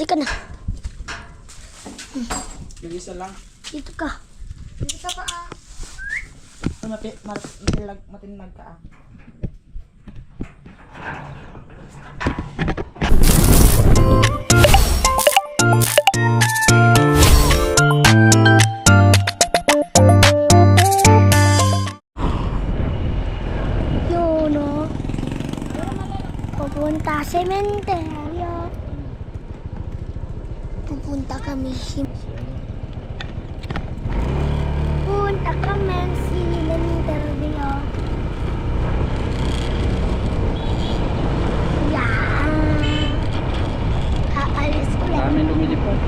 Halika na. Mag-isa lang. Dito ka. Dito ka pa ah. Matinag ka ah. Yun o. Pupunta sa sementeryo. Pupunta kami Punta kami sa sementeryo. Yan. Aalis ulit. Kami lumilipad.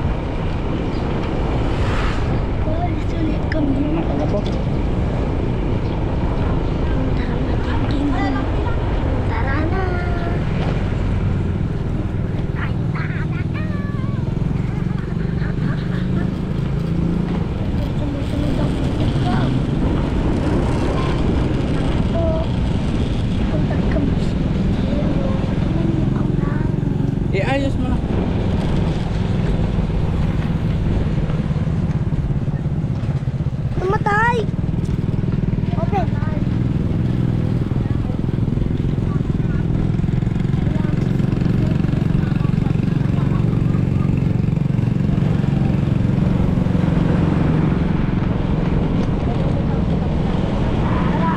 Aalis ulit kami. Ano na kala po? Tara na. Ay, tara na. Sumusunod ang putik ko. Ako, punta kami sa sementeryo. Ang namin. Ayos mo na. Namatay! Open.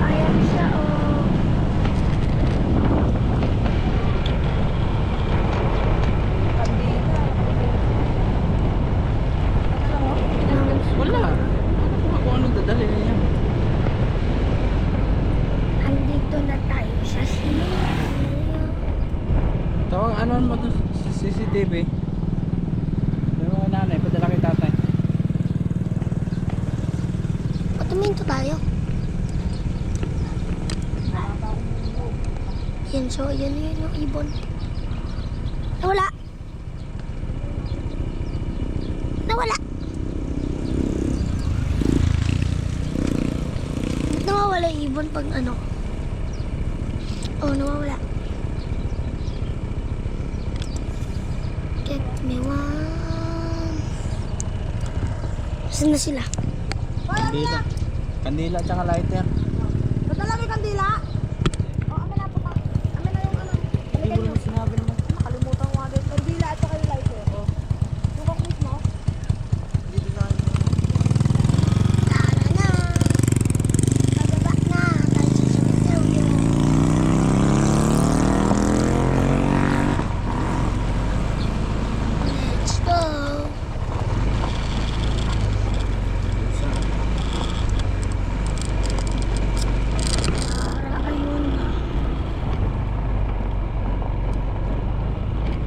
Ayan siya, oh. Wala. Ako anong dadali niya. Andito na tayo sa sementeryo. Tawag ano mo to sa CCTV. Yung mga nanay, padala kay tatay. Patuminto tayo. Yan, so yan yun yung ibon. Nawala. Nawala. Ba't nawawala yung ibon pag ano? Oh, nawawala. Get me one. Saan na sila? Kandila. Kandila at saka lighter. Nadala mo yung kandila? O, amin na po ka. Amin na yung ano. Hindi mo naman sinabi naman. Nakalimutan ko agad. Kandila at saka yung lighter. Oh. Yung kaklis mo? Dito sa akin. Tara na. Bababa na. Tayo sa sementeryo. Let's go. Tara, ayun na.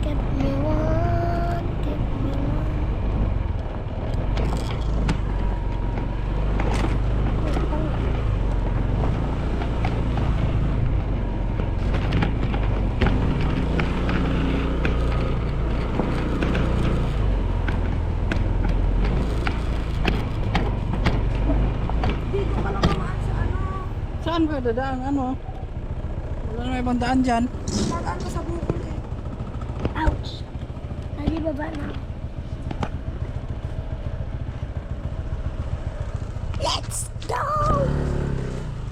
Get me one. Get me one. Dito ka lang namaan sa ano. Saan ka dadaan? Ano? Wala na may ibang daan dyan. Tagaan ka sa bukol eh. Ouch. Tadi baba na. Let's go!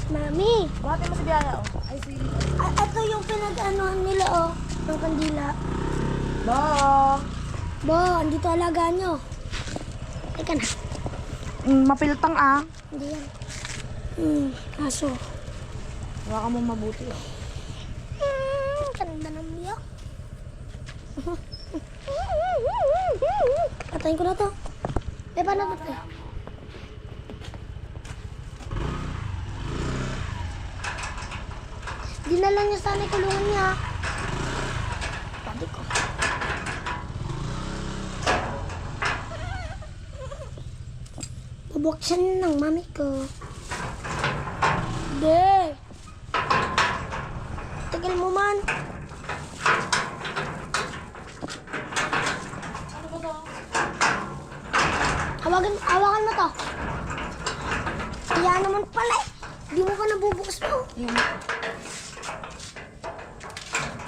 Mami, Buhati mo si Biaya oh. Ay, si... ito yung pinag-anuhan nila oh. Ng kandila. Bo! Bo, andito alaga nyo. Teka na. Mapiltang ah. Hindi yan. Aso. Baka mo mabuti oh. Ganda ng biyak. Patayin ko na to. Paano to? Dinala niya sana yung kulungan niya. Sabi ko. Bubuksan ng mami ko. Hindi. Tagal mo man. Hawakan mo to. Kaya naman pala eh. Di mo pa nabubukas mo.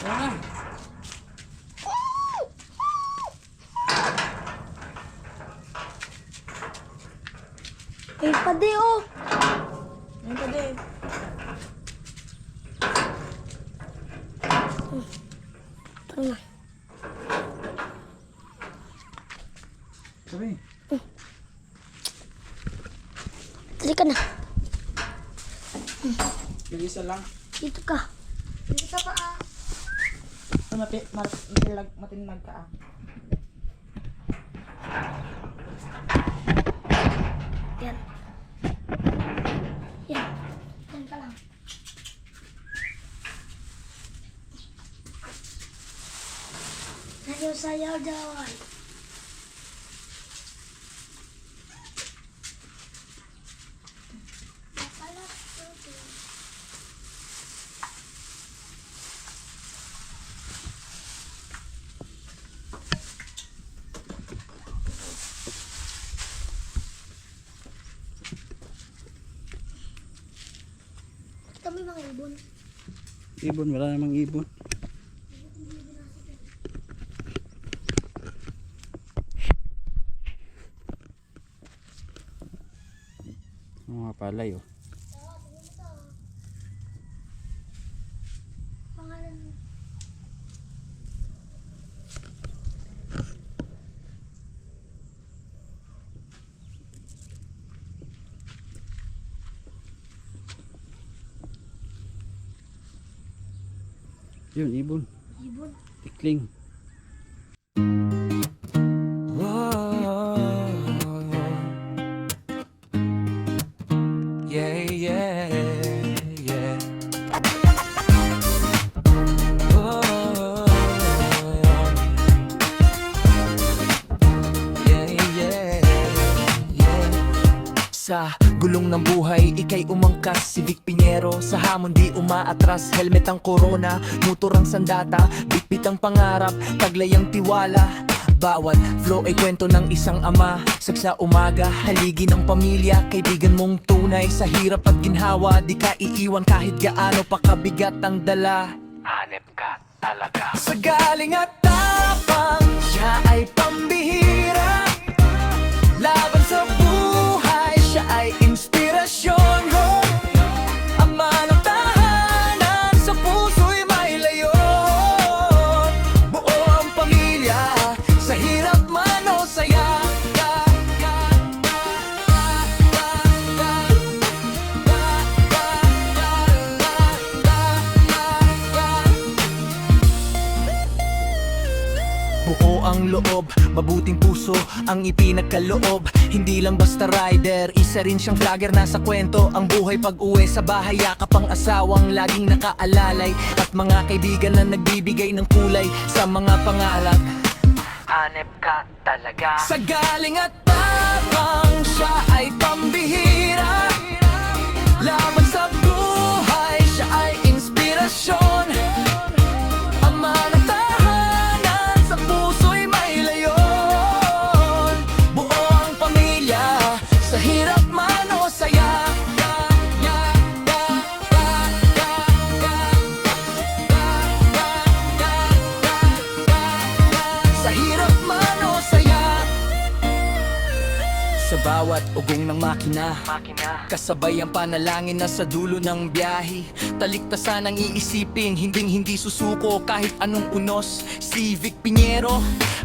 Wala. May pade oh. Ayun pa din. Tara na. Sabi. Dali ka na. Mag-isa lang. Dito ka. Hindi ka pa ah. Matinag ka ah. Yan. Yan. Yan ka lang. Sayaw-sayaw doon. Kita mo yung mga ibon. Ibon, wala namang ibon. Mga palay oh. Pangalan mo. Yun, ibon. Ibon. Tikling. Yeah, yeah, yeah. Yeah, yeah, yeah. Sa gulong ng buhay, ika'y umangkas. Si Vic Pinheiro, sa hamon di umaatras. Helmet ang corona, motor ang sandata. Bitbit ang pangarap, taglay ang tiwala. Bawat flow ay kwento ng isang ama. Sagsa umaga, haligi ng pamilya. Kaibigan mong tunay, sa hirap at ginhawa. Di ka iiwan kahit gaano pa kabigat ang dala. Hanep ka talaga. Sa galing at tapang, siya ay pambihira. Laban sa buhay, siya ay inspirasyon. Ama ng tahanan, sa puso'y may layon. Buo ang pamilya, sa hirap man o saya. Buo ang loob, mabuting puso ang ipinagkaloob. Hindi lang basta rider, isa rin siyang vlogger. Nasa kwento ang buhay pag-uwi sa bahay. Yakap ang asawang laging nakaalalay, at mga kaibigan na nagbibigay ng kulay sa mga pangarap. Hanep ka talaga. Sa galing at tapang, siya ay pambihira. Laban sa buhay, siya ay inspirasyon. Ama ng tahanan, sa puso'y may layon. Buo ang pamilya, sa hirap man o saya. Sa hirap man o saya. Sa bawat ugong ng makina, kasabay ang panalangin na sa dulo ng biyahe. Taliktasan ang iisipin, hindi susuko kahit anong unos. Si Vic Pinheiro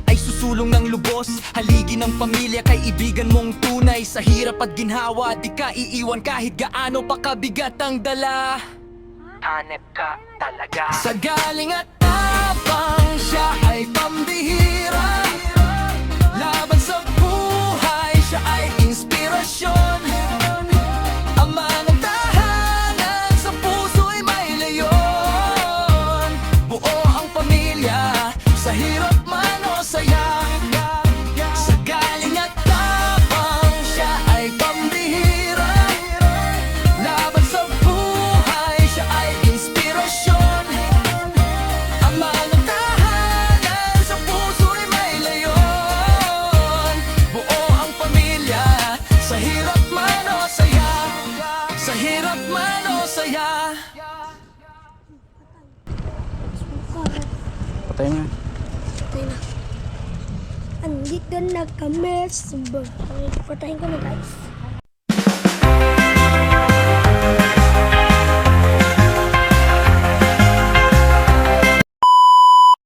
ay susulong ng lubos. Haligi ng pamilya, kaibigan mong tunay. Sa hirap at ginhawa, di ka iiwan kahit gaano pa kabigat ang dala. Hanep ka talaga. Sa galing at tapang, siya ay pambihira. Laban sa buhay, siya ay inspirasyon. Ama ng tahanan, sa puso'y may layon. Buo ang pamilya, sa hirap man o saya. Sa galing at tapang, siya ay pambihira. Laban sa buhay, siya ay inspirasyon. Ama ng tahanan, sa puso'y may layon. Buo ang pamilya, sa hirap man o saya. Sa hirap man o saya. Patay na. Patay na. Andito na kami sa bahay. Patayin ko na guys.